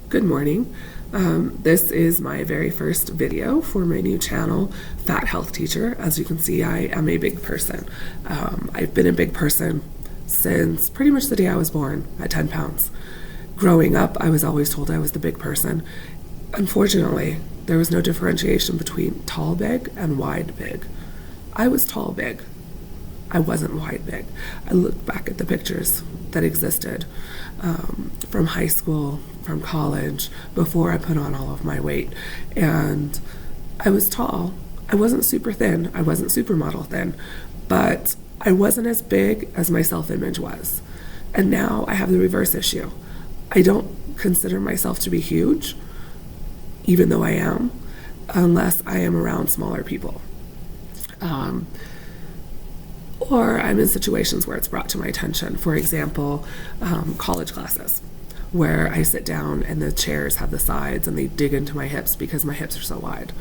Good morning. This is my very first video for my new channel, Fat Health Teacher. As you can see, I am a big person. I've been a big person since pretty much the day I was born at 10 pounds. Growing up, I was always told I was the big person. Unfortunately, there was no differentiation between tall big and wide big. I was tall big. I wasn't wide big. I look back at the pictures that existed from high school, from college, before I put on all of my weight. And I was tall. I wasn't super thin. I wasn't supermodel thin. But I wasn't as big as my self-image was. And now I have the reverse issue. I don't consider myself to be huge, even though I am, unless I am around smaller people. Or I'm in situations where it's brought to my attention. For example, college classes, where I sit down and the chairs have the sides and they dig into my hips because my hips are so wide.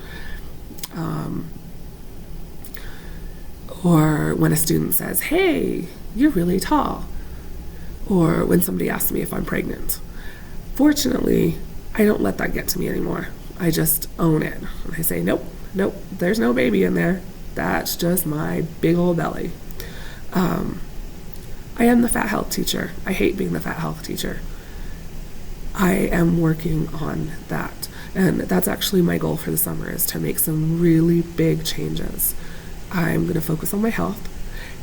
Or when a student says, "Hey, you're really tall." Or when somebody asks me if I'm pregnant. Fortunately, I don't let that get to me anymore. I just own it. And I say, nope, there's no baby in there. That's just my big old belly. I am the fat health teacher. I hate being the fat health teacher. I am working on that. And that's actually my goal for the summer, is to make some really big changes. I'm going to focus on my health,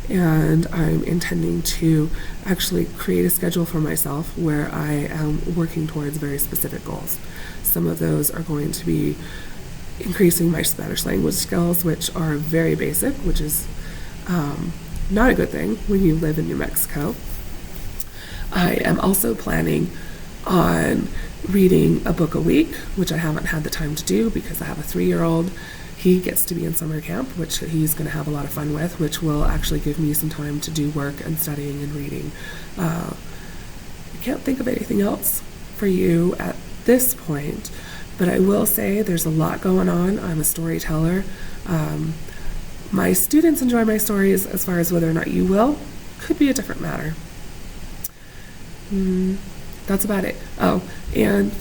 and I'm intending to actually create a schedule for myself where I am working towards very specific goals. Some of those are going to be increasing my Spanish language skills, which are very basic, which is not a good thing when you live in New Mexico. I am also planning on reading a book a week, which I haven't had the time to do because I have a 3-year-old. He gets to be in summer camp, which he's going to have a lot of fun with, which will actually give me some time to do work and studying and reading. I can't think of anything else for you at this point, but I will say there's a lot going on. I'm a storyteller. My students enjoy my stories. As far as whether or not you will, could be a different matter. That's about it. Oh, and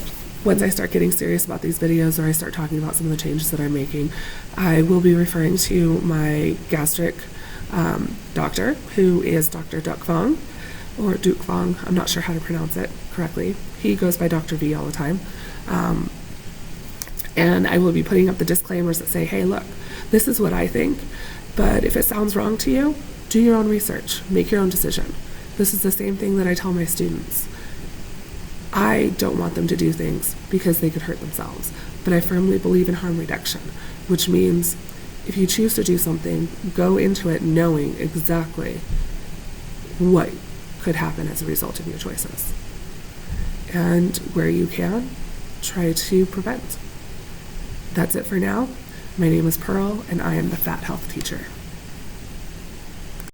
once I start getting serious about these videos, or I start talking about some of the changes that I'm making, I will be referring to my gastric doctor, who is Dr. Duc Fong, or Duc Fong. I'm not sure how to pronounce it correctly. He goes by Dr. V all the time. And I will be putting up the disclaimers that say, hey, look, this is what I think, but if it sounds wrong to you, do your own research, make your own decision. This is the same thing that I tell my students. I don't want them to do things because they could hurt themselves, but I firmly believe in harm reduction, which means if you choose to do something, go into it knowing exactly what could happen as a result of your choices. And where you can, try to prevent. That's it for now. My name is Pearl, and I am the Fat Health Teacher.